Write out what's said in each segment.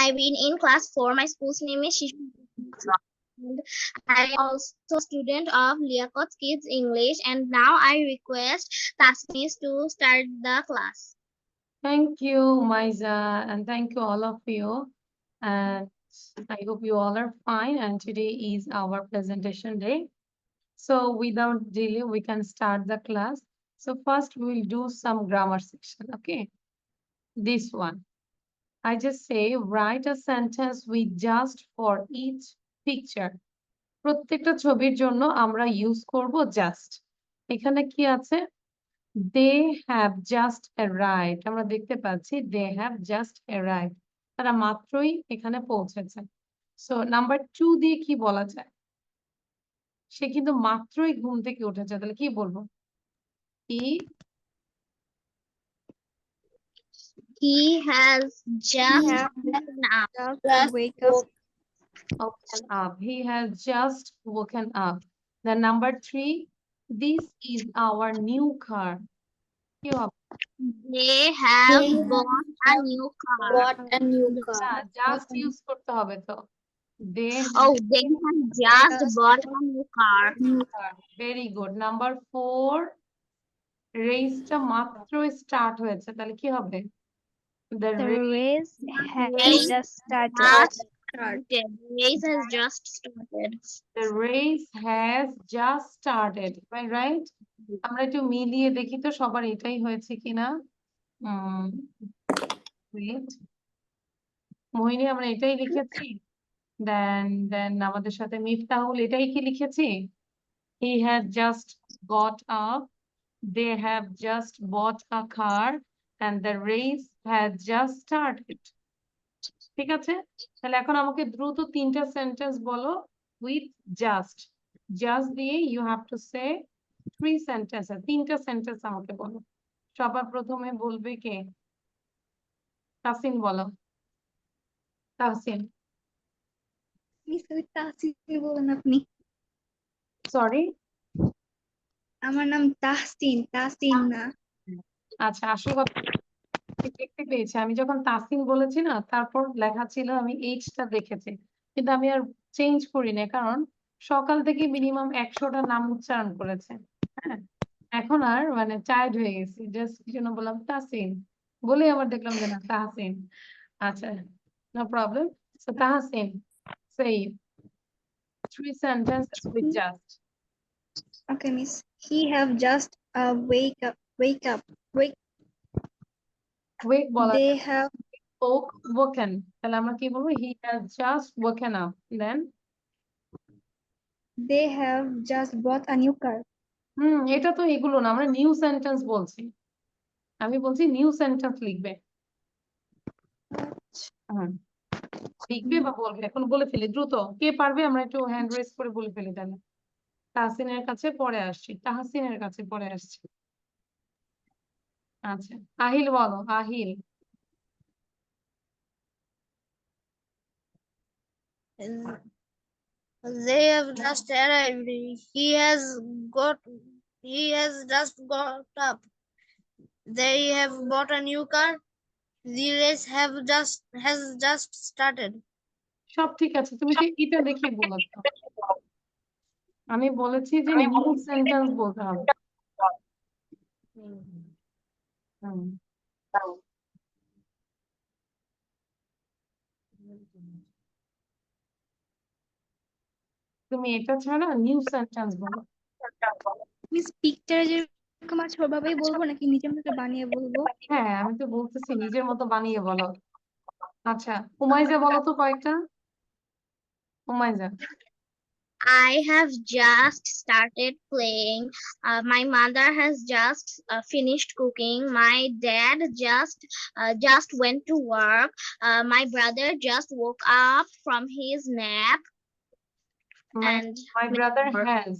I've been in class 4. My school's name is Shishu. And I am also a student of Liaquat Kids English, and now I request Tasnis to start the class. Thank you, Maiza, and thank you all of you. And I hope you all are fine. And today is our presentation day. So without delay, we can start the class. So first we'll do some grammar section, okay? This one. I just say, write a sentence with just for each picture. প্রত্যেকটা ছবির জন্য আমরা use করব just. এখানে কি আছে? They have just arrived. আমরা দেখতে পাচ্ছি they have just arrived. তারা মাত্রই এখানে পৌঁছেছে। সো নাম্বার 2 দিয়ে কি বলা যায়? সে কিন্তু মাত্রই ঘুম থেকে উঠেছে, তাহলে কি বলবো? He has just woken up. Woken up. He has just woken up. Then number 3, this is our new car. কি হবে? They have bought a new car. Just use করতে হবে তো। They Oh, they have just bought a new car. Very good. Number 4, রেসটা মাত্র start হয়েছে, তাহলে কি হবে? The race has just started. The race has just started. The race has just started. Right? আমরা একটু মিলিয়ে দেখি তো সবার এটাই হয়েছে কিনা। Wait. মোহিনী, আমরা এটাই লিখেছি। Then আমাদের সাথে মিফতাহুল এটাই কি লিখেছি? He had just got up. They have just bought a car and the race had just started. ঠিক আছে? তাহলে এখন আমাকে দ্রুত 3টা সেন্টেন্স বলো with just. Just দিয়ে you have to say 3 sentences. 3টা সেন্টেন্স আমাকে বলো। সবার প্রথমে বলবে কে? তাহসিন বলো। তাহসিন। আপনি। সরি? আমার নাম তাহসিন না। আচ্ছা, আসল কথা দেখতে পেয়েছি, আমি যখন তাসিন বলেছি না, তারপর লেখা ছিল আমি এইচটা দেখেছি, কিন্তু আমি আর চেঞ্জ করি না, কারণ সকাল থেকে মিনিমাম 100টা নাম উচ্চারণ করেছে। হ্যাঁ, এখন আর মানে টায়ার্ড হয়ে গেছি, জাস্ট কি জন্য বললাম তাসিন বলে আবার দেখলাম যে না তাহসিন। আচ্ছা, no problem. So Tahsin, say 3 sentences with just. Okay, miss. He have just wake up. Wake বলা They have woken, তাহলে আমরা কি বলবো? He has just woken up. Then they have just bought a new car. এটা তো এগুলো না, আমরা নিউ সেন্টেন্স বলছি। আমি বলছি নিউ সেন্টেন্স লিখবে। লিখবে বা বলবে, এখন বলে ফেলি দ্রুত। কে পারবে? আমরা একটু হ্যান্ড রেজ করে বলে ফেলি তাহলে। তাহসিনের কাছে পরে আসছি, তাহসিনের কাছে পরে আসছি। আচ্ছা, আহিল বলো। Ahil. They have just arrived. He has just got up. They have bought a new car. The race has just started. সব ঠিক আছে, তুমি তো এটা দেখে বলেছো। আমি বলেছি যে নিউ সেন্টেন্স বলতে হবে। তুমি এটা ছাড়া নিউ সেন্টেন্স বলো। মিস পিকচারে যেরকম আছে ওভাবেই বলবো নাকি নিজের মতো বানিয়ে বলবো? হ্যাঁ, আমি তো বলতেছি নিজের মতো বানিয়ে বলো। আচ্ছা, উমাইজা বলো তো কয়েকটা। Umaiza. I have just started playing. My mother has just finished cooking. My dad just went to work. My brother just woke up from his nap. And my brother has.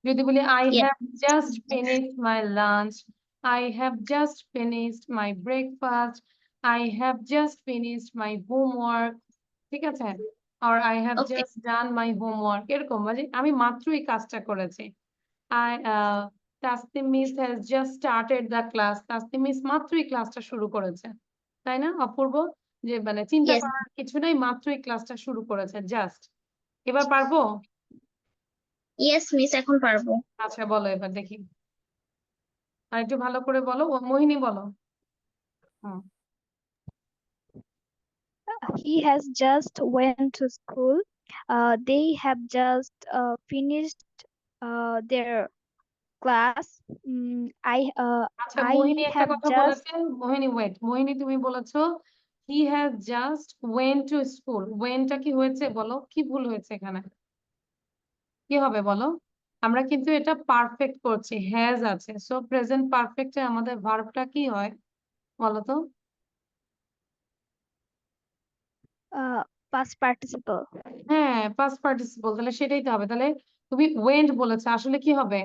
যদি বলি I Yes. have just finished my lunch. I have just finished my breakfast. I have just finished my homework. ঠিক আছে? Or I have Okay. just done my homework. এরকম মানে আমি মাত্রই কাজটা করেছি। Tasnim Miss has just started the class. Tasnim Miss মাত্রই ক্লাসটা শুরু করেছে, তাই না অপূর্ব? যে মানে চিন্তা Yes. করার কিছু নাই, মাত্র এই ক্লাসটা শুরু করেছে জাস্ট। এবার পারবো? Yes, Miss, এখন পারবো। আচ্ছা বলো এবার দেখি, আর একটু ভালো করে বলো। ও মোহিনী বলো। হুম। He has just went to school. They have just finished their class. আচ্ছা I মোহিনী একটা have কথা just বলেছে। মোহিনী ওয়েট, মোহিনী তুমি বলেছো he has just went to school. ওয়েনটা কি হয়েছে বলো, কি ভুল হয়েছে এখানে? কি হবে বলো? আমরা কিন্তু এটা পারফেক্ট করছি, হ্যাজ আছে, সো প্রেজেন্ট পারফেক্টে আমাদের ভার্বটা কি হয় বলো তো? past participle. হ্যাঁ, পাস্ট পার্টিসিপল, তাহলে সেটাই তো হবে। তাহলে তুমি ওয়েন্ট বলেছো, আসলে কি হবে?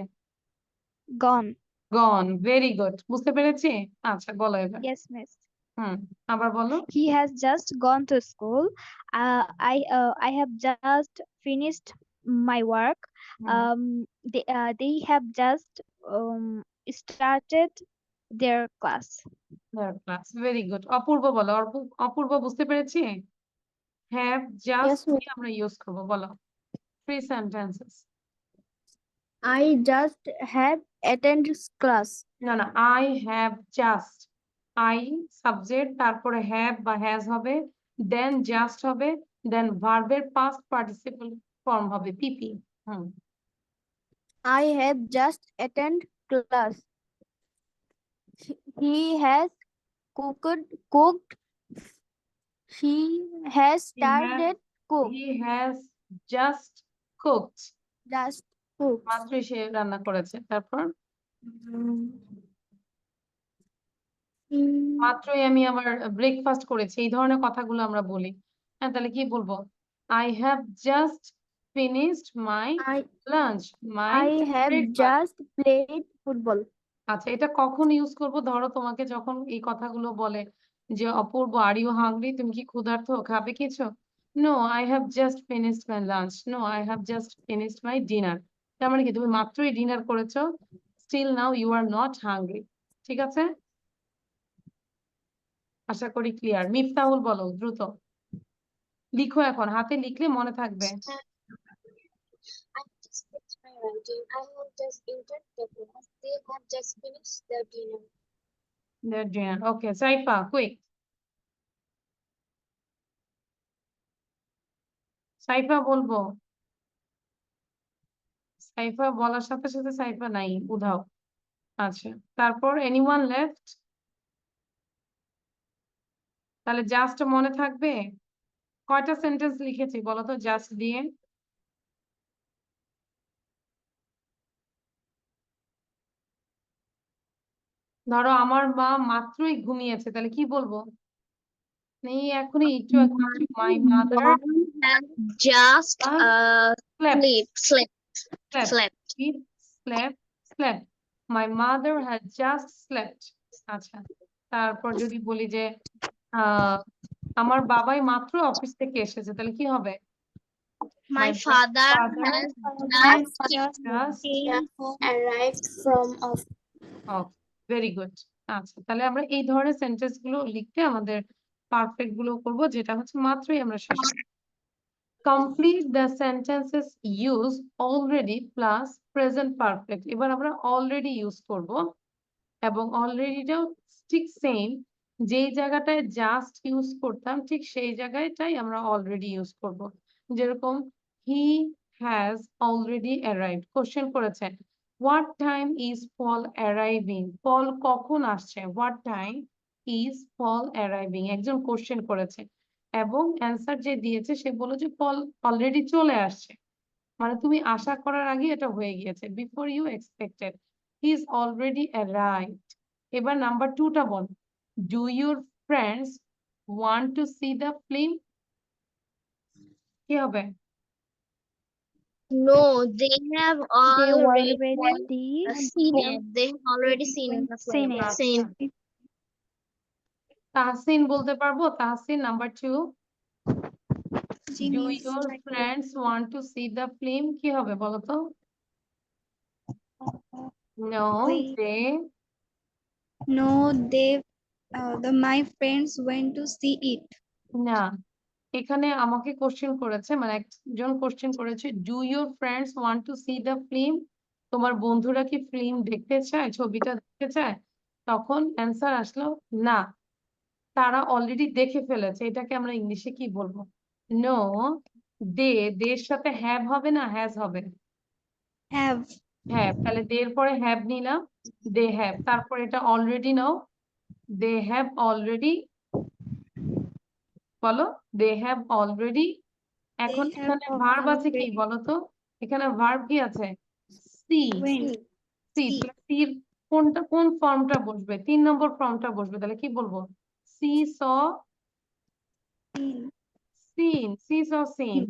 Gone. গন। ভেরি গুড, বুঝতে পেরেছি। আচ্ছা বলো এবার। Yes, miss. হুম, আবার বলো। He has just gone to school. I have just finished my work. Hmm, They have just started their class. Class. Very good. Apurbo বলো। অপূর্ব বুঝতে পেরেছি। Have just Yes, miss. আমরা ইউজ করবো, বলো। Three sentences. I just had attended class. না না, I have just, I subject, তারপরে have বা হ্যাজ হবে, দেন জাস্ট হবে, দেন ভার্বের পাস্ট পার্টিসিপল ফর্ম হবে পিপি। হুম। I have just attended class. He has cooked. She has started cook. He has just cooked. Just cooked. মাত্রই সে রান্না করেছে। তারপর Mm, মাত্রই আমি আবার ব্রেকফাস্ট করেছি, এই ধরনের কথাগুলো আমরা বলি। হ্যাঁ, তাহলে কি বলবো? I have just finished my I lunch, my I have breakfast. just played football. আচ্ছা, এটা কখন ইউজ করব? ধরো তোমাকে যখন এই কথাগুলো বলে যে অপূর্ব আর ইউ হাংরি, তুমি কি ক্ষুধার্ত, খাবে কিছু? No, I have just finished my lunch. No, I have just finished my dinner. তার মানে কি তুমি মাত্রই ডিনার করেছো, still now you are not hungry. ঠিক আছে, আশা করি ক্লিয়ার। মিফতাহুল বলো দ্রুত, লিখো এখন, হাতে লিখলে মনে থাকবে। I have just finished my writing. I have just entered the class. They have just finished their dinner. Dinner. Okay, Saifa quick. Saifa বলবো, সাইফা বলার সাথে সাথে সাইফা নাই, উধাও। আচ্ছা, তারপর এনিওয়ান লেফট? তাহলে জাস্ট মনে থাকবে। কয়টা সেন্টেন্স লিখেছি বলো তো জাস্ট দিয়ে? ধরো আমার মা মাত্রই ঘুমিয়েছে, তাহলে কি বলবো? এই এখনই একটু একমাত্র my mother Mom has just slept, slept. slept, slept, slept. My mother had just slept. আচ্ছা, তারপর যদি বলি যে আমার বাবাই মাত্র অফিস থেকে এসেছে, তাহলে কি হবে? My father father has Has just just just came home. Arrived from office. Very good. আচ্ছা, তাহলে আমরা এই ধরনের সেন্টেন্স গুলো লিখতে আমাদের পারফেক্ট গুলো করব, যেটা হচ্ছে মাত্রই আমরা শেষ করব। Complete the sentences use already plus present perfect. এবার আমরা অলরেডি ইউজ করব, এবং অলরেডিটাও ঠিক সেম, যেই জায়গাটায় জাস্ট ইউজ করতাম ঠিক সেই জায়গাটাই আমরা অলরেডি ইউজ করব। যেরকম he has already arrived. Question করেছেন what time is Paul arriving, Paul কখন আসছে, what time is Paul arriving, একজন কোশ্চেন করেছে এবং অ্যান্সার যে দিয়েছে সে বলল যে পল অলরেডি চলে আসছে। মানে তুমি আশা করার আগে এটা হয়ে গিয়েছে, before you expected, he is already arrived. এবার নাম্বার 2টা বল, do your friends want to see the film, কি হবে? No, they have they already already seen it. They have already seen the seen film. it. Seen. Tahsin বলতে পারবো? Tahsin number 2, জি ডু miss. Your friends want to see the film, কি হবে বলো তো? No, Wait. They No, they my friends went to see it. না, এখানে আমাকে কোশ্চেন করেছে, মানে একজন কোশ্চেন করেছে, do your friends want to see the film? তোমার বন্ধুরা কি ফিল্ম দেখতে চায়, ছবিটা দেখতে চায়? তখন অ্যান্সার আসলো না, তারা অলরেডি দেখে ফেলেছে। এটাকে আমরা ইংলিশে কি বলবো? নো, দের সাথে হ্যাভ হবে না, হ্যাজ হবে। Have. হ্যাভ, তাহলে দের পরে হ্যাভ নিলাম, দে হ্যাভ, তারপর এটা already now, they have already, বলো দে হ্যাভ অলরেডি। এখন They have এখানে ভার্ব আছে কি already বলো তো? এখানে ভার্ব কি আছে? সি। went. See, See. সির কোনটা, কোন ফর্মটা বসবে? 3 নম্বর ফর্মটা বসবে, তাহলে কি বলবো? See saw Seen. Seen, see saw seen,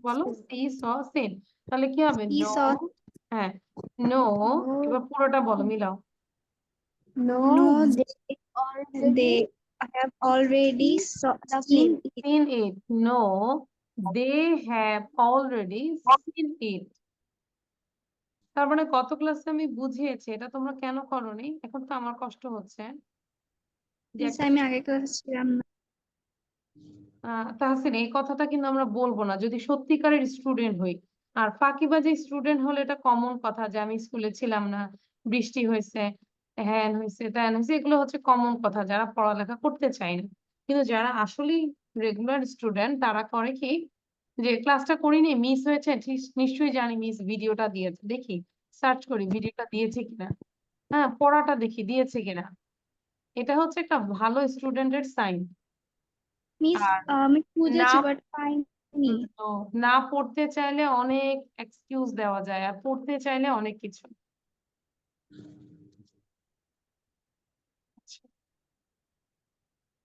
বলো সি স সিন। তাহলে কি হবে? He no, saw. হ্যাঁ নো, এবার পুরোটা বলো, মিলাও। No, No, they already they have already seen it. seen it. No, they have already seen it. তার মানে গত ক্লাসে আমি বুঝিয়েছি, এটা তোমরা কেন করোনি? এখন তো আমার কষ্ট হচ্ছে যে Miss, আমি আগে ক্লাসে ছিলাম না। তাহসিন, এই কথাটা কিন্তু আমরা বলবো না যদি সত্যিকারের স্টুডেন্ট হই। আর ফাঁকিবাজি স্টুডেন্ট হলে এটা কমন কথা, যে আমি স্কুলে ছিলাম না, বৃষ্টি হয়েছে, হ্যান হয়েছে, ত্যান হয়েছে, এগুলো হচ্ছে কমন কথা যারা পড়ালেখা করতে চায় না। কিন্তু যারা আসলেই রেগুলার স্টুডেন্ট, তারা করে কি, যে ক্লাসটা করিনি, মিস হয়েছে, নিশ্চয়ই জানি মিস ভিডিওটা দিয়েছে, দেখি সার্চ করি ভিডিওটা দিয়েছে কিনা, হ্যাঁ পড়াটা দেখি দিয়েছে কিনা। এটা হচ্ছে একটা ভালো স্টুডেন্টের সাইন। মিস, আর আমি না খুঁজেছি বাট পাইনি। তো না পড়তে চাইলে অনেক এক্সকিউজ দেওয়া যায়, আর পড়তে চাইলে অনেক কিছু।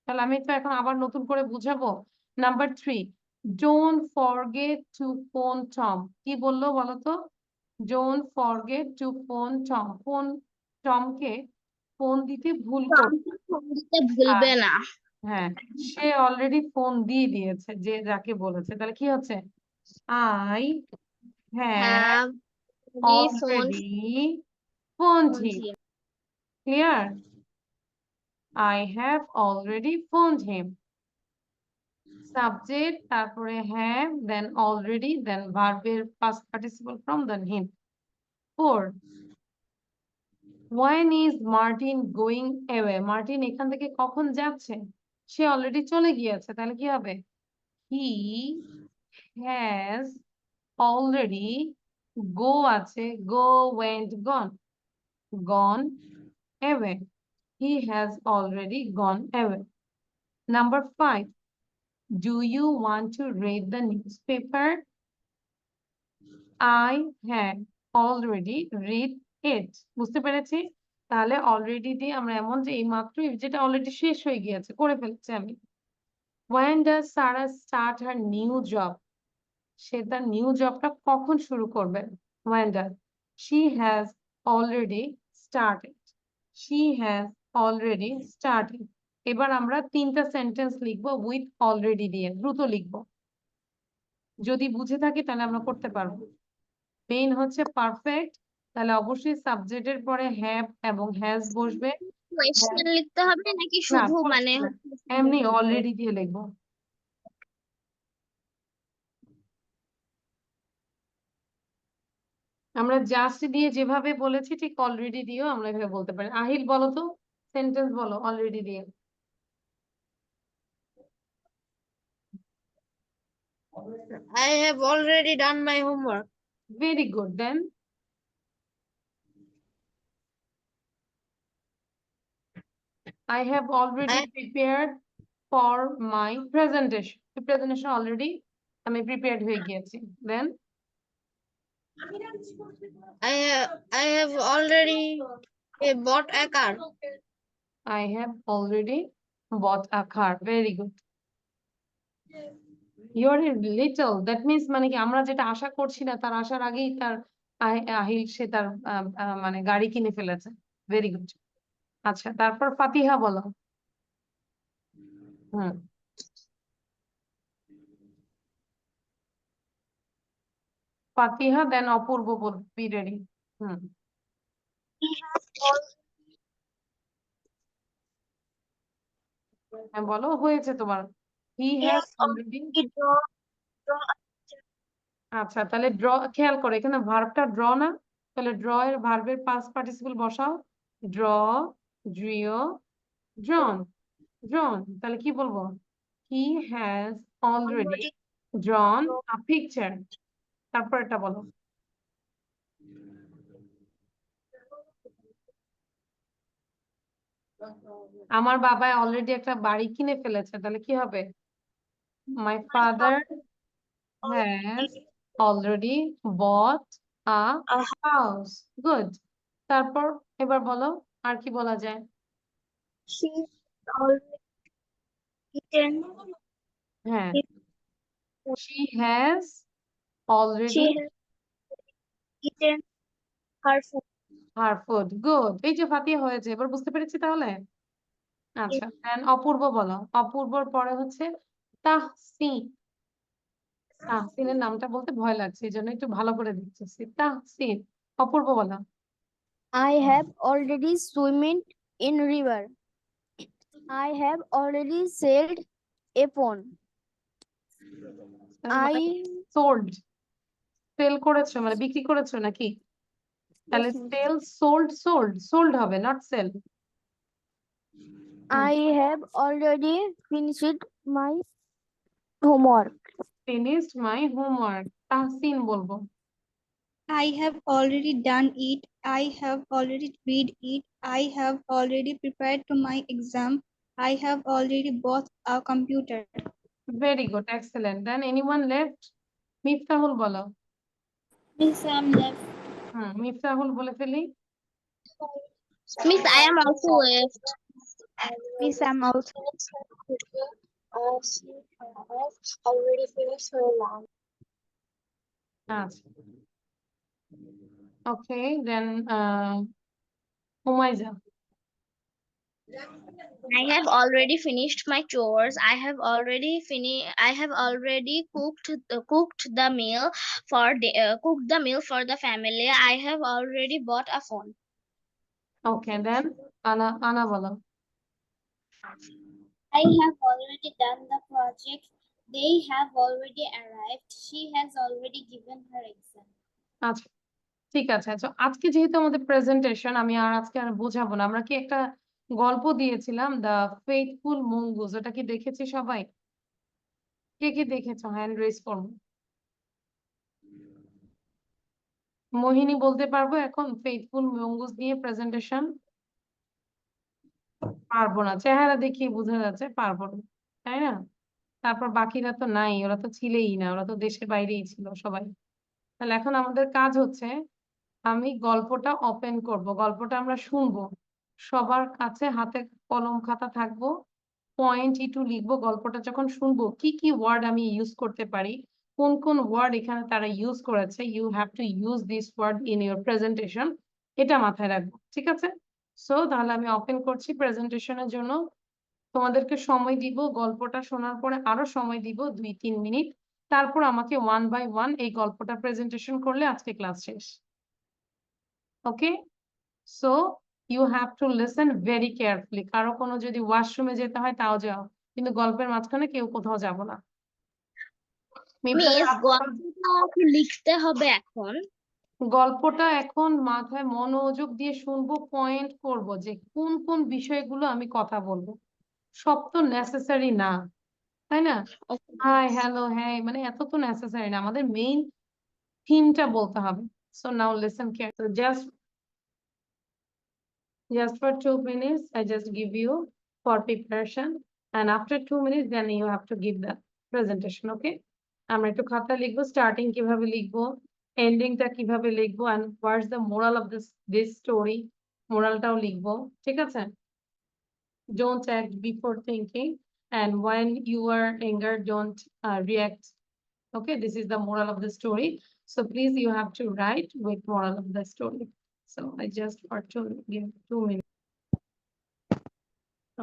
তাহলে আমি তো এখন আবার নতুন করে বুঝাবো। Number 3, don't forget to phone Tom. কি বললো বলো তো? Don't forget to phone Tom, phone টমকে ফোন দিতে ভুল কর। ফোন দিতে ভুলবে না। হ্যাঁ, সে অলরেডি ফোন দিয়ে দিয়েছে, যে যাকে বলেছে, তাহলে কি হচ্ছে? I have Have the phone already phoned phone him. him. Clear? I have already phoned him. Subject, তারপরে have, then already, then verb এর past participle from, then him. 4, when is Martin going away? Martin এখান থেকে কখন যাচ্ছে? সে already চলে গিয়েছে, তাহলে কি হবে? He has already, go আছে, go, went, gone away. He has already gone away. Number 5, do you want to read the newspaper? I have already read it. বুঝতে পেরেছি? তাহলে অলরেডি দিয়ে আমরা এমন যে এই মাত্র যেটা অলরেডি শেষ হয়ে গিয়েছে, করে ফেলছি আমি। When does Sarah start her new job? সে তার নিউ জবটা কখন শুরু করবে? When does? She has already started. She has already started. এবার আমরা 3টা সেন্টেন্স লিখবো উইথ অলরেডি দিয়ে, দ্রুত লিখবো। যদি বুঝে থাকি তাহলে আমরা করতে পারবো। মেইন হচ্ছে পারফেক্ট, তাহলে অবশ্যই সাবজেক্টের পরে হ্যাভ এবং হ্যাজ বসবে। কোয়েশ্চেন লিখতে হবে নাকি না, শুধু মানে এমনি অলরেডি দিয়ে লিখবো। আমরা জাস্ট দিয়ে যেভাবে বলেছি ঠিক অলরেডি দিয়েও আমরা এভাবে বলতে পারি। আহিল বলো তো, সেন্টেন্স বলো অলরেডি দিয়ে। I have already done my homework. Very good. Then I have already prepared for my presentation. The presentation already আমি prepared হয়ে গিয়েছি। Then I have already bought a car. I have already bought a car. Very good. You're a little, that means মানে কি, আমরা যেটা আশা করছি না তার আসার আগেই তার আহিল সে তার মানে গাড়ি কিনে ফেলেছে। Very good. আচ্ছা, তারপর ফাতিহা বলো। হুম, ফাতিহা দেন অপূর্ব, বি রেডি। হুম, হ্যাঁ বলো, হয়েছে তোমার। He He has has already. already drawn a আচ্ছা, তাহলে ড্র খেয়াল করো এখানে ভার্বটা ড্র না, তাহলে ড্র এর ভার্বের পাস্ট পার্টিসিপল বসাও। Draw, drew, drawn, drawn. তাহলে কি বলবো? He has already already drawn drawn a picture. তারপর এটা বলো। আমার বাবা অলরেডি একটা বাড়ি কিনে ফেলেছে, তাহলে কি হবে? My father has already bought a a house. Good. তারপর এবার বলো আর কি বলা যায়? She already eaten. হ্যাঁ, It- she has She already has eaten her food. her food. Good. এই যে ফাতিয়া হয়েছে, এবার বুঝতে পেরেছি তাহলে। আচ্ছা, and অপূর্ব বলো। অপূর্বর পরে হচ্ছে তাহসিন। তাহসিনের নামটা বলতে ভয় লাগছে, এই জন্য একটু ভালো করে দিচ্ছি। তাহসিন। অপূর্ব বলো। I have already swimmed in river. I have already sailed a pond. I sold. Sell করেছো মানে বিক্রি করেছো নাকি? তাহলে সেল, সোল্ড, সোল্ড হবে, not sell. I have already finished my homework. Finished my homework. Tahsin বলবো। I have already done it. I have already read it. I have already prepared to my exam. I have already bought a computer. Very good, excellent. Then anyone left? Miftahul বলো। Miss, I'm left. Miftahul বলে ফেলি। Miss, I am also left. Miss, I'm also. She has already finished her lunch. আচ্ছা, ওকে। দেন হুমাইজা। I have already finished my chores. I have already cooked the meal for the family. I have already bought a phone. ওকে, দেন আনা বলো। I have already done the project. They have already arrived. She has already given her exam. আচ্ছা, ঠিক আছে। আচ্ছা, আজকে যেহেতু আমাদের presentation, আমি আজকে আর বোঝাবো না। আমরা কি একটা গল্প দিয়েছিলাম, দ্য ফেইথফুল মঙ্গুস, ওটা কি দেখেছি সবাই? কে কে দেখেছো? হ্যান্ড রেজ করবো। মোহিনী বলতে পারবো এখন ফেইথফুল মঙ্গুস নিয়ে প্রেজেন্টেশন? পারবো না, চেহারা দেখিয়ে বোঝা যাচ্ছে পারবো না, তাই না? তারপর বাকিরা তো নাই, ওরা তো ছিলেই না, ওরা তো দেশের বাইরেই ছিল সবাই। তাহলে এখন আমাদের কাজ হচ্ছে, আমি গল্পটা ওপেন করব, গল্পটা আমরা শুনবো, সবার কাছে হাতে কলম খাতা থাকবো, পয়েন্ট একটু লিখবো। গল্পটা যখন শুনবো কি কি ওয়ার্ড আমি ইউজ করতে পারি, কোন কোন ওয়ার্ড এখানে তারা ইউজ করেছে, you have to use this word in your presentation, এটা মাথায় রাখবো, ঠিক আছে? সো তাহলে আমি ওপেন করছি প্রেজেন্টেশনের জন্য। তোমাদেরকে সময় দিব, গল্পটা শোনার পরে আরো সময় দিব 2-3 মিনিট। তারপর আমাকে ওয়ান বাই ওয়ান এই গল্পটা প্রেজেন্টেশন করলে আজকে ক্লাস শেষ। Okay, so you have to listen very carefully. কারো কোনো যদি ওয়াশরুমে যেতে হয় তাও যাও, কিন্তু গল্পের মাঝখানে কেউ কোথাও যাব না। Miss, গল্পটা কি লিখতে হবে এখন? গল্পটা এখন মাথায় মনোযোগ দিয়ে শুনবো, পয়েন্ট করব যে কোন কোন বিষয়গুলো আমি কথা বলবো। সব তো নেসেসারি না, তাই না? হাই, হ্যালো, হ্যাঁ, মানে এত তো নেসেসারি না, আমাদের মেইন থিমটা বলতে হবে। So now listen carefully, just for 2 minutes I just give you for preparation, and after 2 minutes then you have to give the presentation. Okay, আমরা একটু খাতা লিখবো, স্টার্টিং কিভাবে লিখবো, এন্ডিংটা কিভাবে লিখবো, and what's the moral of this story, মোরালটাও লিখবো, ঠিক আছে? Don't act before thinking, and when you are angered don't react. Okay, this is the moral of the story, so please you have to write with moral of the story. So I just for to give 2 minutes.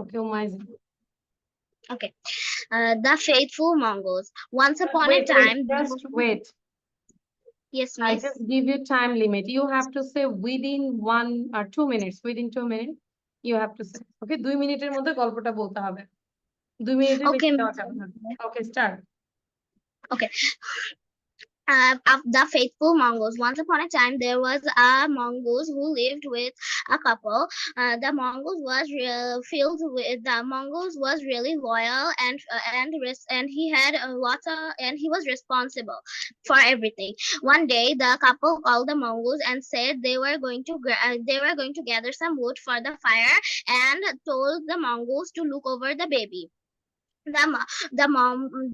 Okay, Umayza. Okay. The faithful mongoose. Once upon a Wait, time. just wait. Yes, I miss. just give you time limit. You have to say within 1 or 2 minutes. Within 2 minutes, you have to say. Okay, 2 মিনিটের মধ্যে গল্পটা বলতে হবে। 2 মিনিটের Okay, বেশি দেওয়া Miss. যাবে না। ওকে, start. Of the faithful mongoose. Once upon a time, there was a mongoose who lived with a couple. The mongoose was filled with the mongoose was really loyal and he had a lot of and he was responsible for everything. One day, the couple called the mongoose and said they were going to gather some wood for the fire and told the mongoose to look over the baby.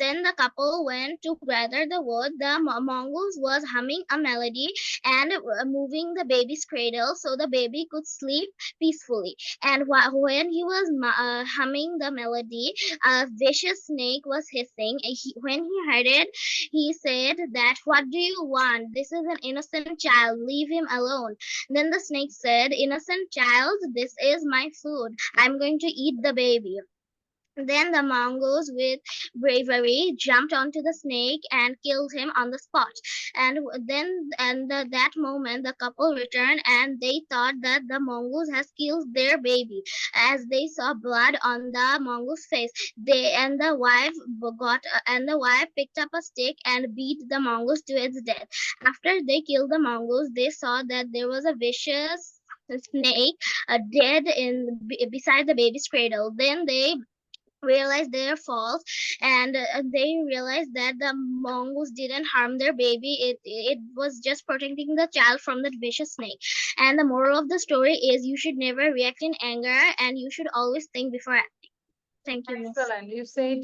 Then the couple went to gather the wood. The mongoose was humming a melody and moving the baby's cradle so the baby could sleep peacefully. And when he was humming the melody, a vicious snake was hissing. When he heard it, he said that, "What do you want? This is an innocent child. Leave him alone." Then the snake said, "Innocent child, this is my food. I'm going to eat the baby." Then the mongoose, with bravery, jumped onto the snake and killed him on the spot. That moment, the couple returned, and they thought that the mongoose has killed their baby. As they saw blood on the mongoose face, the wife picked up a stick and beat the mongoose to its death. After they killed the mongoose, they saw that there was a vicious snake dead beside the baby's cradle. Then they realized their fault and they realized that the mongoose didn't harm their baby. It was just protecting the child from the vicious snake. And the moral of the story is you should never react in anger and you should always think before acting. Thank you, Miss. Excellent. You said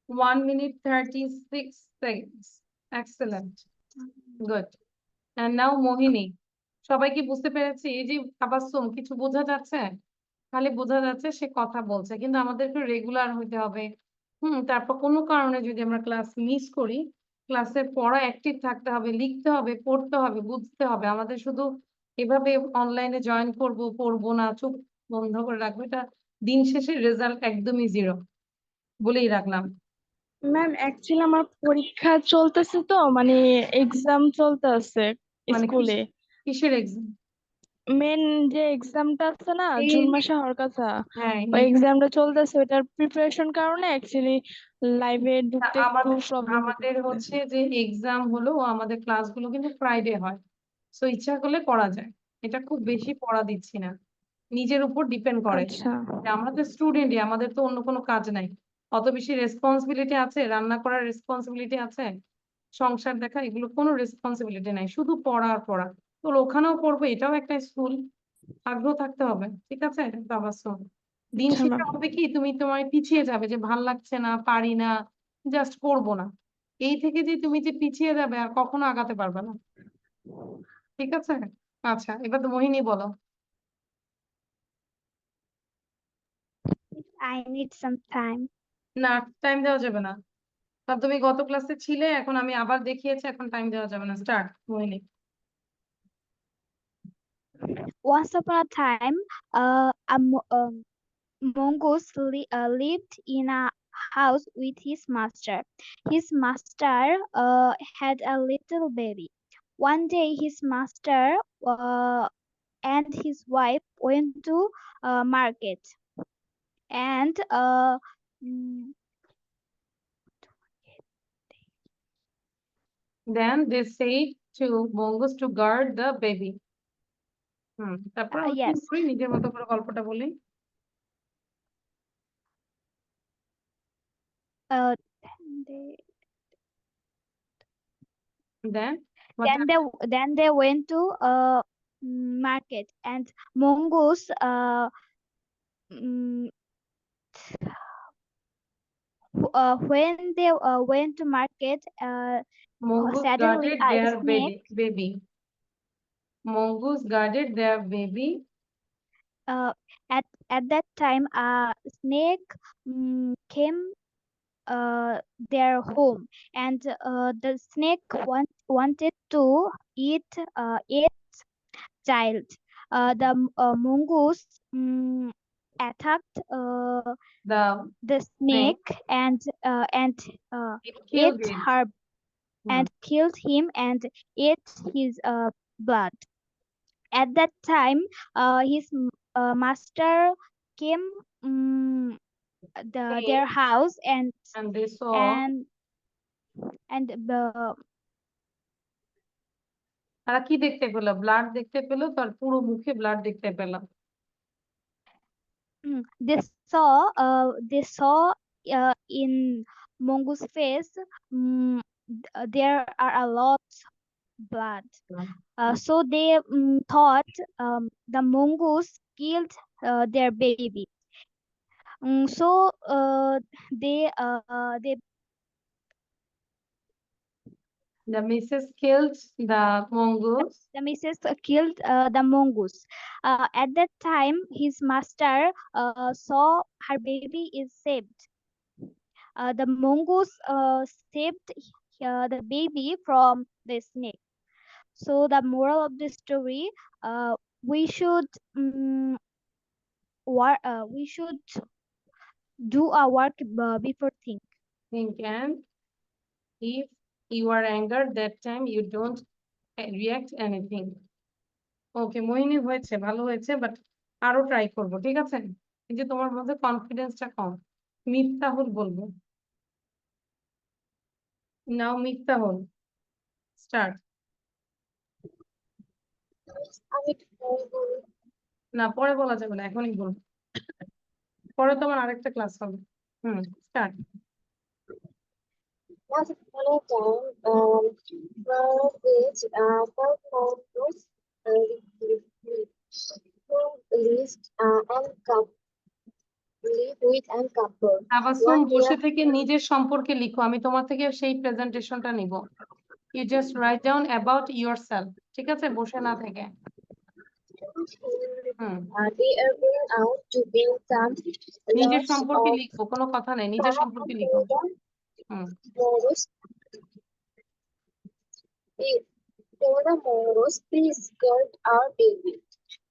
1 minute 36 seconds. Excellent. Good. And now Mohini. সবাই কি বুঝতে পেরেছি? এই যে তাবাসসুম, কিছু বোঝা যাচ্ছে? খালি বোঝা যাচ্ছে সে কথা বলছে, কিন্তু আমাদের একটু রেগুলার হতে হবে। তারপর কোনো কারণে যদি আমরা ক্লাস মিস করি, ক্লাসের পড়া অ্যাক্টিভ থাকতে হবে, লিখতে হবে, পড়তে হবে, বুঝতে হবে। আমাদের শুধু এভাবে অনলাইনে জয়েন করব, পড়বো না, চুপ বন্ধ করে রাখবো, এটা দিন শেষে রেজাল্ট একদমই জিরো বলেই রাখলাম। ম্যাম অ্যাকচুয়ালি আমার পরীক্ষা চলতেছে, তো মানে এক্সাম চলতেছে মানে স্কুলে। কিসের এক্সাম? মেন যে এক্সামটা আছে না, এই- জুন মাসে হওয়ার কথা, হ্যাঁ, ওই এক্সামটা চলতেছে, ওটার প্রিপারেশন কারণে অ্যাকচুয়ালি লাইভে ঢুকতে একটু প্রবলেম আমাদের হচ্ছে যে এক্সাম হলো, আমাদের ক্লাসগুলো কিন্তু ফ্রাইডে হয়, সো ইচ্ছা করলে করা যায়। এটা খুব বেশি পড়া দিচ্ছি না, নিজের উপর ডিপেন্ড করে। আচ্ছা যে আমরা তো স্টুডেন্টই, আমাদের তো অন্য কোনো কাজ নাই, অত বেশি রেসপন্সিবিলিটি আছে, রান্না করার রেসপন্সিবিলিটি আছে, সংসার দেখা, এগুলো কোনো রেসপন্সিবিলিটি নাই, শুধু পড়া আর পড়া। তো ওখানেও পড়বো, এটাও একটা স্কুল, আগ্রহ থাকতে হবে, ঠিক আছে? তাবাসসুম, দিন আচ্ছা শেষে ম্যাম। হবে কি, তুমি তোমার পিছিয়ে যাবে যে ভাল লাগছে না, পারি না, জাস্ট করবো না, এই থেকে যে তুমি যে পিছিয়ে যাবে আর কখনো আগাতে পারবে না, ঠিক আছে? আচ্ছা, এবার তো মোহিনী বলো। I need some time. না, টাইম দেওয়া যাবে না, কারণ তুমি গত ক্লাসে ছিলে, এখন আমি আবার দেখিয়েছি, এখন টাইম দেওয়া যাবে না। Start, Mohini. Once upon a time, mongoose lived in a house with his master. His master had a little baby. One day, his master and his wife went to market, and mm, Then they say to mongoose to guard the baby. তারপর yes, করি, নিজের মতো করে গল্পটা বলি। uh, they, Then what then they went to market, and mongoose mm, when they went to market, mongoose suddenly guarded a their snake baby. Mongoose guarded their baby. At that time a snake came their home, and the snake wanted to eat its child. The mongoose attacked The the snake and it killed ate it. her Hmm. and killed him and ate his blood. At that time, his master came their house and they saw and the তারা কি দেখতে পেলো? Blood দেখতে পেলো, তার পুরো মুখে blood দেখতে পেলো। they saw in Mongoose face there are a lot blood. So they thought the mongoose killed their baby. So they The missus killed the mongoose. the missus killed the mongoose. At that time, his master saw her baby is saved. The mongoose saved the baby from the snake. So the moral of the story, we should we should do our work before think. And if you are angered that time, you don't react anything. ওকে মোহিনী, হয়েছে, ভালো হয়েছে, but আরো try করবো, ঠিক আছে? এই যে তোমার মধ্যে কনফিডেন্সটা কম। মিফতাহুল বলবো। নাও মিফতাহুল, স্টার্ট। আমি বলবো না, পরে বলা যাবে না, এখনই বলবো। পরে তোমার আরেকটা ক্লাস হবে। Start. once upon a time, where which five monkeys who lived live with and couple. Tabassum, One বসে day, থেকে নিজের সম্পর্কে লিখো, আমি তোমার থেকে সেই প্রেজেন্টেশনটা নিব। You just write down about yourself, ঠিক আছে? বসে না থেকে। they are going out to build some নিজের lots সম্পর্কে of লিখবো, কোনো কথা নেই, নিজের সম্পর্কে লিখো। mongoose. Tell the mongoose, please guard our baby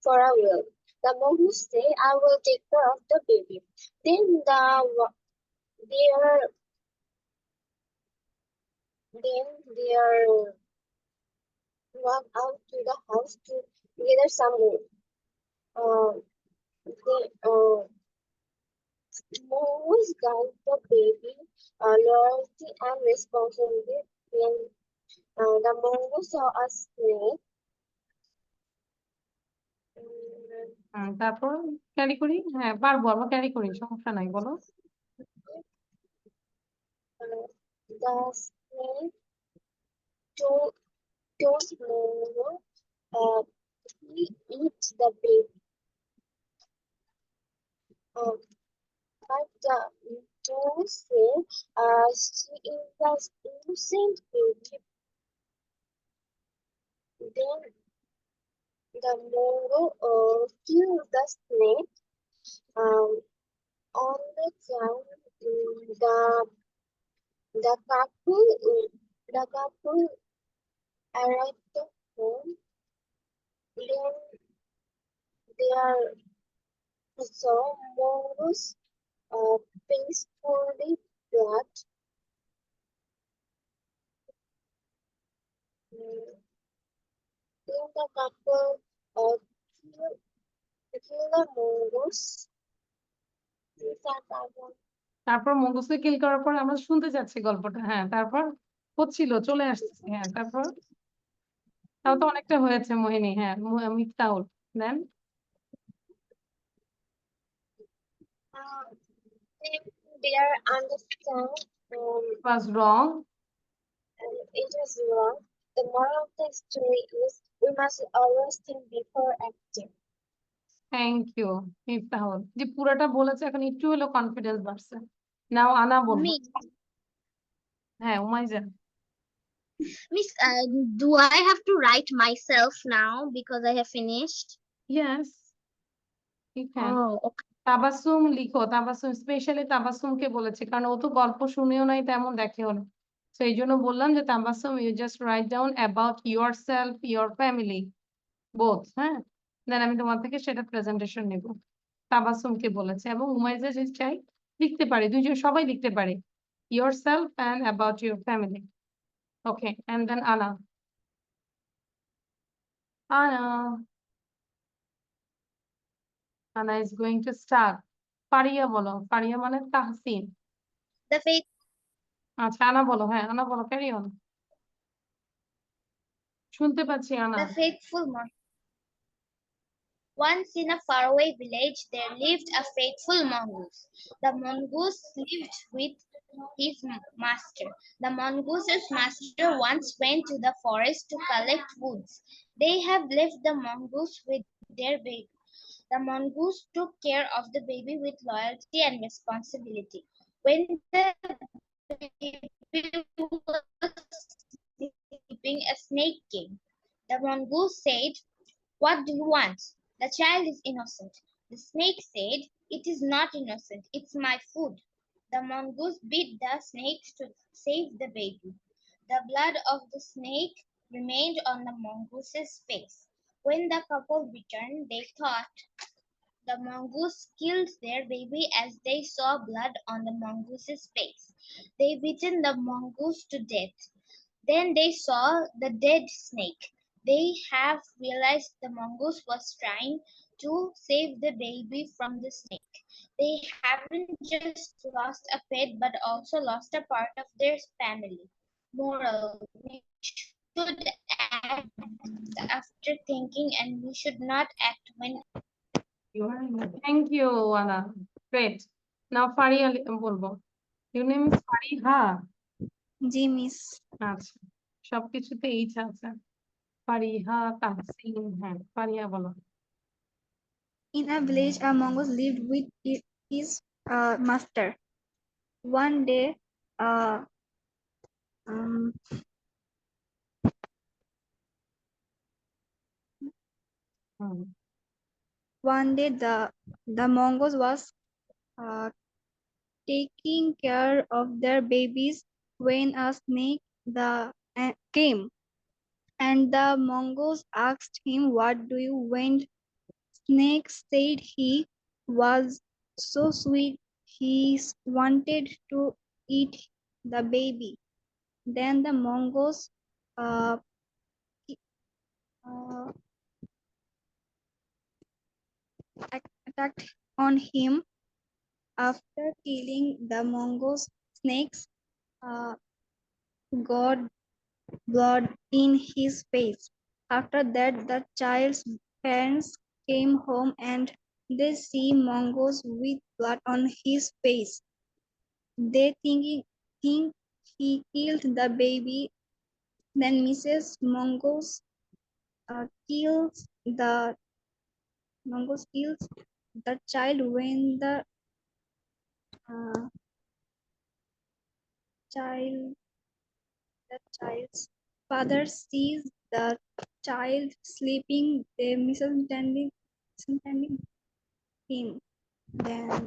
for a while. The mongoose say, I will take care of the baby. Then they walk out to the house to gather some wood. Mongoose guide the baby loyalty and responsibility. When the mongoose saw a snake, তারপর carry করি, হ্যাঁ পারবো, আমরা carry করি, সমস্যা নাই, বলো। the snake told Mongoose he eats the baby. But the Mongoose say she is the innocent baby. Then the Mongoose killed the snake on the ground. The couple arrived home. Then they saw Mongoose peacefully blood. Then the couple killed the mongoose. তারপর মঙ্গসকে কিল করার পর আমরা শুনতে যাচ্ছি গল্পটা। হ্যাঁ, তারপর হচ্ছিল, চলে আসছে। হ্যাঁ, তারপর তাও তো অনেকটা হয়েছে মোহিনী। হ্যাঁ, মিফতাহুল দেন। Their understand was wrong. it was wrong. The moral of the story is we must always think before acting. Thank you Miftahul, যে পুরোটা বলেছে, এখন একটু হলো কনফিডেন্স বাড়ছে। নাও আনা বলবো। Me, হ্যাঁ Umaiza. Miss, do I have to write myself now because I have finished? Yes, you can. Oh, okay. Tabassum লিখো, তাবাসসুম, স্পেশালি তাবাসসুমকে বলেছি কারণ ও তো গল্প শুনেও নাই, তেমন দেখেও না। তো এই জন্য বললাম যে Tabassum, you just write down about yourself, your family, both. হ্যাঁ, দেন আমি তোমার থেকে সেটা প্রেজেন্টেশন নেব। তাবাসসুমকে বলেছে, এবং উমাইজা যদি চাই লিখতে পারে, দুইজন সবাই লিখতে পারে, yourself and about your family. Okay, and then Anna. Anna is going to start. Faria বলো, ফারিয়া মানে তাহসিন। The faith, আচ্ছা আনা বলো, হ্যাঁ আনা বলো, ক্যারি অন। শুনতে পাচ্ছি আনা। the faithful mongoose. Once in a faraway village there lived a faithful mongoose. The mongoose lived with his master. The mongoose's master once went to the forest to collect woods. They have left the mongoose with their baby. The mongoose took care of the baby with loyalty and responsibility. When the baby was sleeping, a snake came. The mongoose said, "What do you want?" The child is innocent. The snake said, "It is not innocent. It's my food." The mongoose beat the snake to save the baby. The blood of the snake remained on the mongoose's face. When the couple returned, they thought the mongoose killed their baby as they saw blood on the mongoose's face. They beaten the mongoose to death. Then they saw the dead snake. They have realized the mongoose was trying to save the baby from the snake. They haven't just lost a pet but also lost a part of their family. Moral: we should act after thinking and we should not act when. Thank you Ana, great. Now Faria বলবো। Your name is Fariha. জি miss. আচ্ছা, সবকিছুতে H আছে। ফারিহা, তাহসিন, হ্যাঁ ফারিয়া বলো। In a village, a mongoose lived with his master. One day, uh, um, hmm, one day the mongoose was uh, taking care of their babies when a snake came, and the mongoose asked him, "What do you want?" Snake said he was so sweet he wanted to eat the baby. Then the mongoose uh, uh, attacked on him. After killing the mongoose, snakes got blood in his face. After that, the child's parents came home and they see mongoose with blood on his face. They think he killed the baby. Then Mrs. Mongoose kills the child when uh, the child's father sees the child sleeping. They misunderstanding him. Then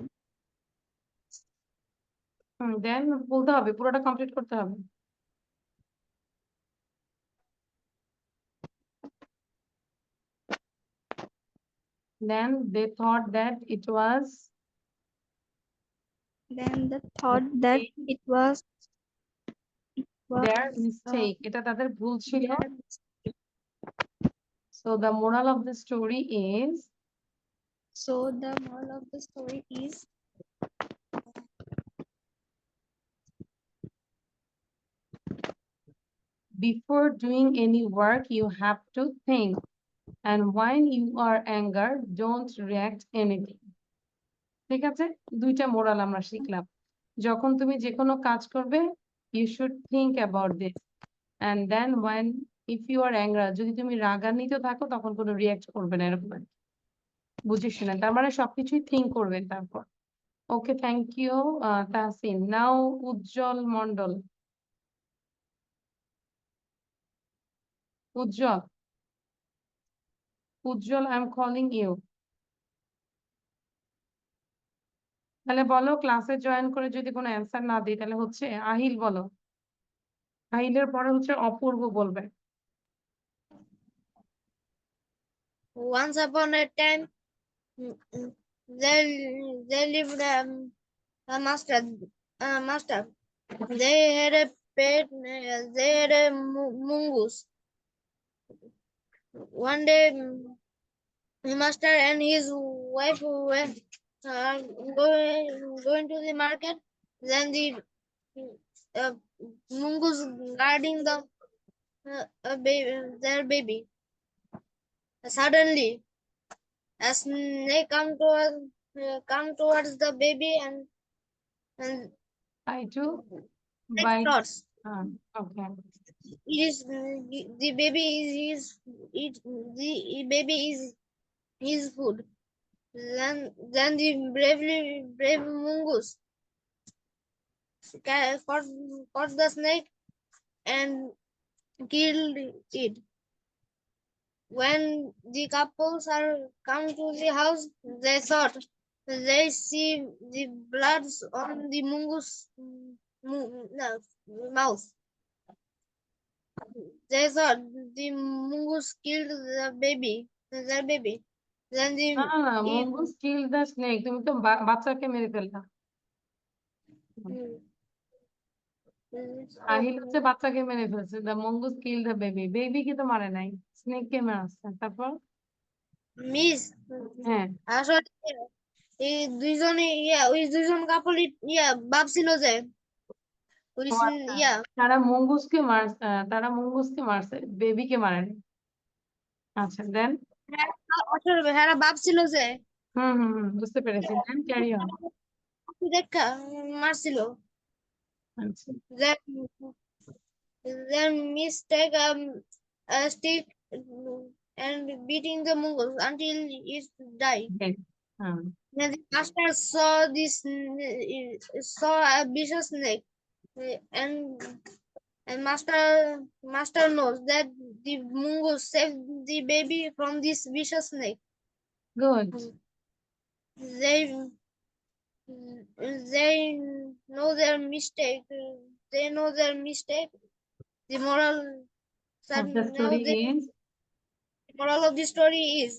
দেন বলতে হবে, পুরোটা complete করতে হবে। Then they thought that it was the thought that it was their mistake, এটা তাদের ভুল ছিল। So the moral of the story is So the moral of the story is before doing any work you have to think, and when you are angered don't react anything. ঠিক আছে, দুইটা moral আমরা শিখলাম। যখন তুমি যে কোনো কাজ করবে you should think about this, and then when if you are angry, যদি তুমি রাগান্বিত থাকো তখন কোনো রিয়াক্ট করবে না, এরকম আর কি। বুঝে শুনে, তার মানে সবকিছুই থিঙ্ক করবেন তারপর। Okay, thank you Tahsin. Now Ujjwal Mondal. Ujjwal, Ujjwal, I am calling you. তাহলে বলো, ক্লাসে জয়েন করে যদি কোনো অ্যান্সার না দিই তাহলে হচ্ছে আহিল বলো। আহিলের পরে হচ্ছে অপূর্ব বলবে। Once upon a time, there lived a master. They had a pet. They had a mongoose. One day, the master and his wife uh, going to the market. Then the uh, mongoose guarding their baby. Suddenly, a snake come towards the baby and Try to snake bite. thoughts. Okay. It is the baby the baby is his food. Then the brave mongoose caught the snake and killed it. When the couples are come to the house, they thought they see the bloods on the mongoose mouth. They thought the mongoose killed their baby. Then the না না it, mongoose killed the snake, তুমি তো বাচ্চাকে মেরে ফেললা। আহিল হচ্ছে বাচ্চাকে মেরে ফেলছে, the mongoose killed the baby, baby কে তো মারে নাই, স্নেক কে মারছে। তারপর মিস হ্যাঁ আসলে এই দুইজনে ওই দুইজন কাপল ভাবছিল যে ওই ও আচ্ছা, ইয়া তারা মঙ্গুসকে মারছে, তারা মঙ্গুসকে মারছে, বেবিকে মারেনি। আচ্ছা দেন। হ্যাঁ ভাবছিল যে বুঝতে পেরেছি, দেন ক্যারি অন। দেখা মারছিল। আচ্ছা Then mistake a stick and beating the mongoose until it died. দেন। হ্যাঁ Then the master saw a vicious snake, and master knows that the mongoose saved the baby from this vicious snake. Good. They they know their mistake. They know their mistake. The moral of the story is moral of the story is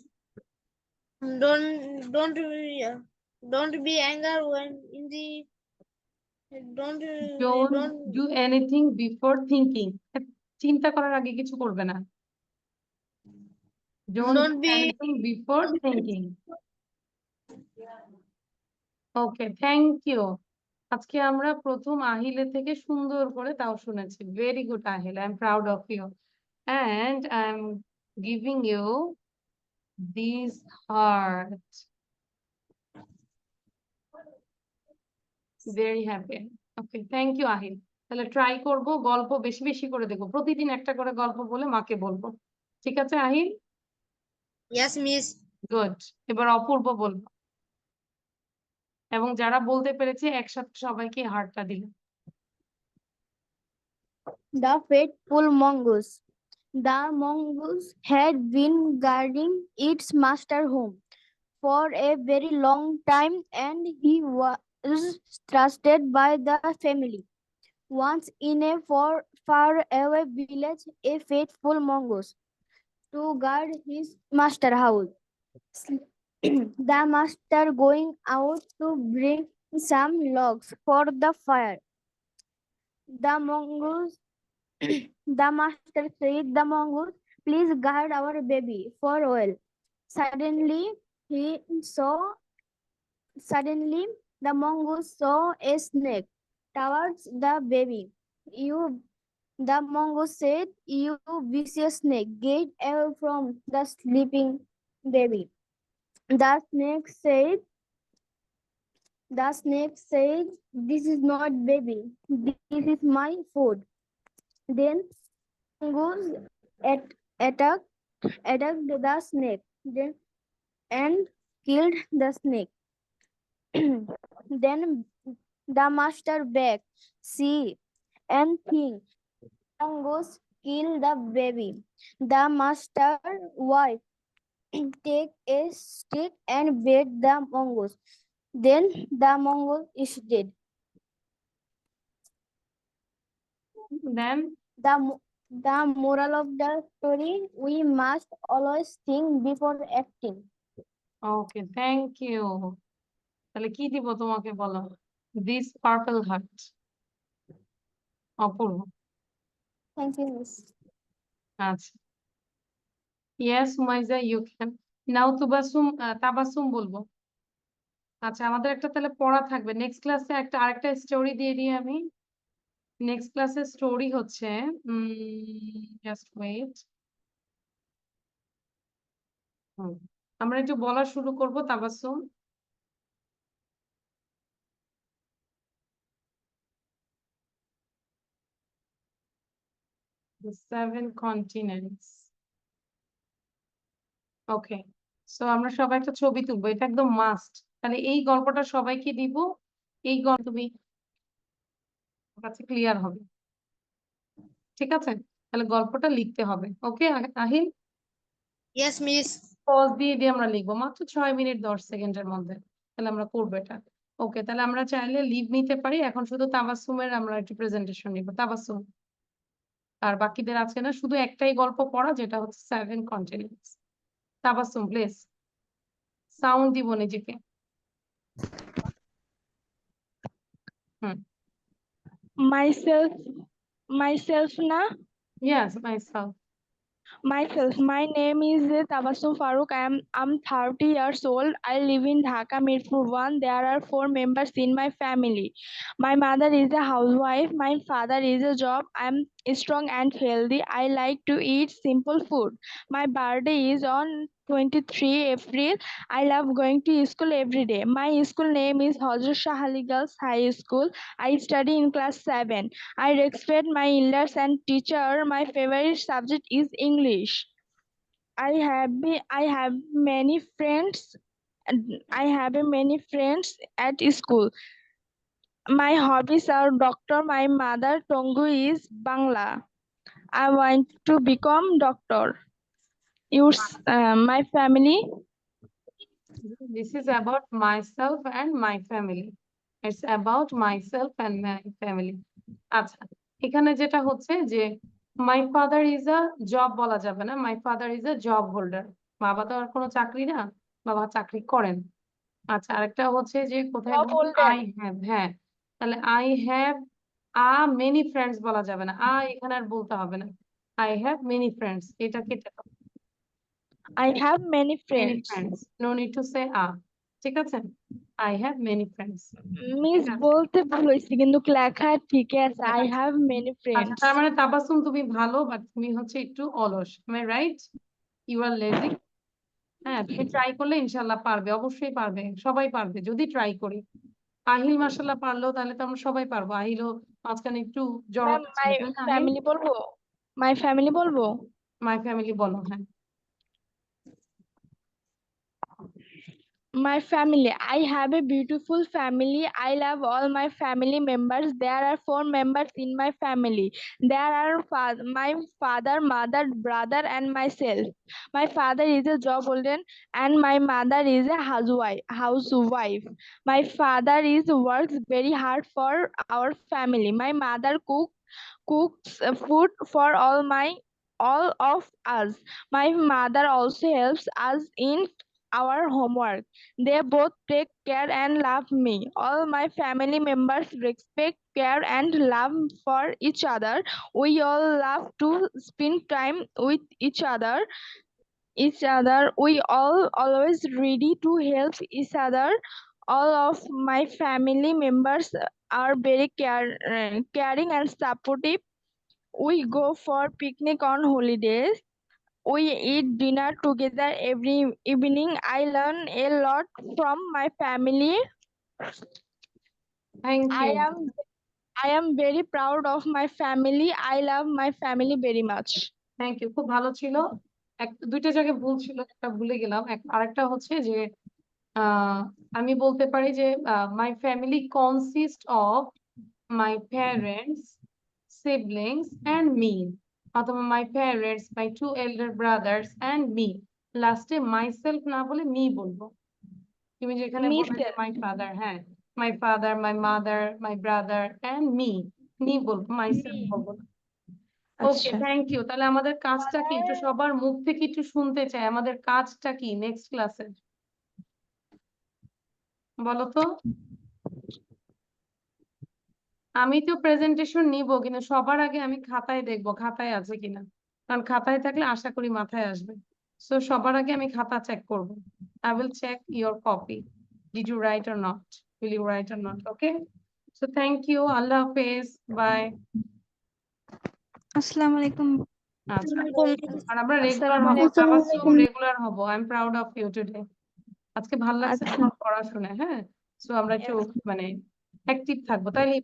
don't be angry when in the don't don't do anything before thinking, চিন্তা করার আগে কিছু করবে না। don't don't do be anything before thinking. Okay, thank you. আজকে আমরা প্রথম আহিলে থেকে সুন্দর করে তাও শুনেছি। Very good Ahil, I am proud of you and I'm giving you this heart. Very happy. Okay, thank you Ahil. তাহলে ট্রাই করব, গল্প বেশি বেশি করে দেখবো, প্রতিদিন একটা করে গল্প বলে মাকে বলবো, ঠিক আছে আহিল? yes miss. গুড। এবার অপূর্ব বলবো, এবং যারা বলতে পেরেছে একসাথে সবাইকে হার্টটা দিলাম। The faithful mongoose. The mongoose had been guarding its master home for a very long time, and he was trusted by the family. Once in a far away village, a faithful mongoose to guard his master house. The master going out to bring some logs for the fire. The mongoose, the master said, "The mongoose, please guard our baby for oil." Suddenly, he saw. Suddenly, the mongoose saw a snake towards the baby. The mongoose said, "You vicious snake, get away from the sleeping baby." The snake said, "This is not baby. This is my food." Then mongoose attacked the snake and killed the snake. Then the master begged, "See and think. Mongoose kill the baby." The master wife take a stick and beat the mongoose. Then the mongoose is dead. Then The moral of the story: we must always think before acting. Okay, thank you. তাহলে কি দিব তোমাকে, বলো। This purple heart. Apurbo. Thank you, Miss. আচ্ছা, yes Sumaiya, you can now. Tabassum বলবো। আচ্ছা আমাদের একটা তাহলে পড়া থাকবে নেক্সট ক্লাসে আরেকটা স্টোরি দিয়ে দিই আমি নেক্সট ক্লাসের স্টোরি হচ্ছে জাস্ট ওয়েট আমরা একটু বলা শুরু করব Tabassum The 7 continents. Okay so আমরা সবাই একটা ছবি তুলবো এটা একদম মাস্ট তাহলে এই গল্পটা সবাইকে দিব এই গল্প তুমি কাছে ক্লিয়ার হবে ঠিক আছে তাহলে গল্পটা লিখতে হবে ওকে আহিল Yes, miss. পজ দিয়ে দিয়ে আমরা লিখবো মাত্র 6 মিনিট 10 সেকেন্ডের মধ্যে তাহলে আমরা করবো এটা ওকে তাহলে আমরা চাইলে লিভ নিতে পারি এখন শুধু তাবাসসুমের আমরা একটু প্রেজেন্টেশন নিব তাবাসসুম আর বাকিদের আছে না শুধু একটাই গল্প পড়া যেটা হচ্ছে 7 কন্টিনেন্টস তাবাসসুম প্লিজ সাউন্ড দিব নিজেকে myself na Yes, myself. My name is Tabassum Farooq. I'm 30 years old. I live in Dhaka, Mirpur 1. There are 4 members in my family. My mother is a housewife. My father is a job. I'm strong and healthy. I like to eat simple food. My birthday is on 23 April. I love going to school every day. My school name is Hazrat Shah Ali Girls High School. I study in class 7. I respect my elders and teacher. My favorite subject is English. I have many friends. I have many friends at school. My hobbies are doctor. My mother tongue is Bangla. I want to become doctor. My family. This is about myself and my family. It's about myself and my family. আচ্ছা এখানে যেটা হচ্ছে যে my father is a job বলা যাবে না my father is a job holder বাবা তো আর কোনো চাকরি না বাবা চাকরি করেন আচ্ছা আরেকটা হচ্ছে যে কোথায় Job holder. আই হ্যাভ হ্যাঁ তাহলে আই হ্যাভ মেনি ফ্রেন্ডস বলা যাবে না এখানে আর বলতে হবে না আই হ্যাভ মেনি ফ্রেন্ডস এটা কেটে দাও I have many many friends. friends no need to say ঠিক আছে I have many friends miss ঠিক আছে? বলতে ভুল হয়েছে কিন্তু লেখা ঠিক আছে লেখা আই ঠিক হ্যাভ মেনি আচ্ছা ফ্রেন্ডস তার মানে তাবাসসুম তুমি ভালো বাট তুমি হচ্ছে একটু অলস রাইট ইউ আর লেজি হ্যাঁ তুমি ট্রাই করলে ইনশাল্লাহ পারবে অবশ্যই পারবে সবাই পারবে যদি ট্রাই করি আহিল মাশাল্লাহ পারলো তাহলে তো আমরা সবাই পারবো আহিলও মাঝখানে একটু ম্যাম জড়তা ছিল মাই তাই না আহিল ফ্যামিলি বলবো মাই ফ্যামিলি বলবো মাই ফ্যামিলি বলো হ্যাঁ My family. I have a beautiful family. I love all my family members. There are 4 members in my family. There are my father, mother, brother, and myself. My father is a job holder, and my mother is a housewife. My father works very hard for our family. My mother cooks food for all of us. My mother also helps us in our homework. They both take care and love me. All my family members respect, care, and love for each other. We all love to spend time with each other. We all always ready to help each other. All of my family members are very caring and supportive. We go for picnic on holidays. We eat dinner together every evening. I learn a lot from my family. Thank I you am very proud of my family. I love my family very much. Thank you খুব ভালো ছিল দুইটা জায়গায় ভুল ছিল একটা ভুলে গেলাম আরেকটা হচ্ছে যে আমি বলতে পারি যে my family consist of my parents siblings and me অথবা my parents my 2 elder brothers and me লাস্টে মাইসেলফ না বলে মি বলবো তুমি যেখানে বলবে যে Myself. মাই ফাদার হ্যাঁ my father my mother my brother and me বলবো মাইসেলফ বলবো না ওকে আচ্ছা থ্যাংক ইউ তাহলে আমাদের কাজটা কি একটু সবার মুখ থেকে একটু শুনতে চাই আমাদের কাজটা কি নেক্সট ক্লাসের বলো তো আমি তো প্রেজেন্টেশন নিব কিন্তু সবার আগে আমি খাতায় দেখবো খাতায় আছে কিনা কারণ খাতায় থাকলে আশা করি মাথায় আসবে সো সবার আগে আমি খাতা চেক করব I will check your copy Did you write or not? Will you write or not? Okay. So thank you. Allah Hafiz. Bye. আসসালামু আলাইকুম আচ্ছা আর আমরা রেগুলার হব তাবাসসুম রেগুলার হব I am proud of you today আজকে ভালো লাগছে তোমার পড়াশোনা হ্যাঁ সো আমরা একটু মানে অ্যাক্টিভ থাকবো তাইলেই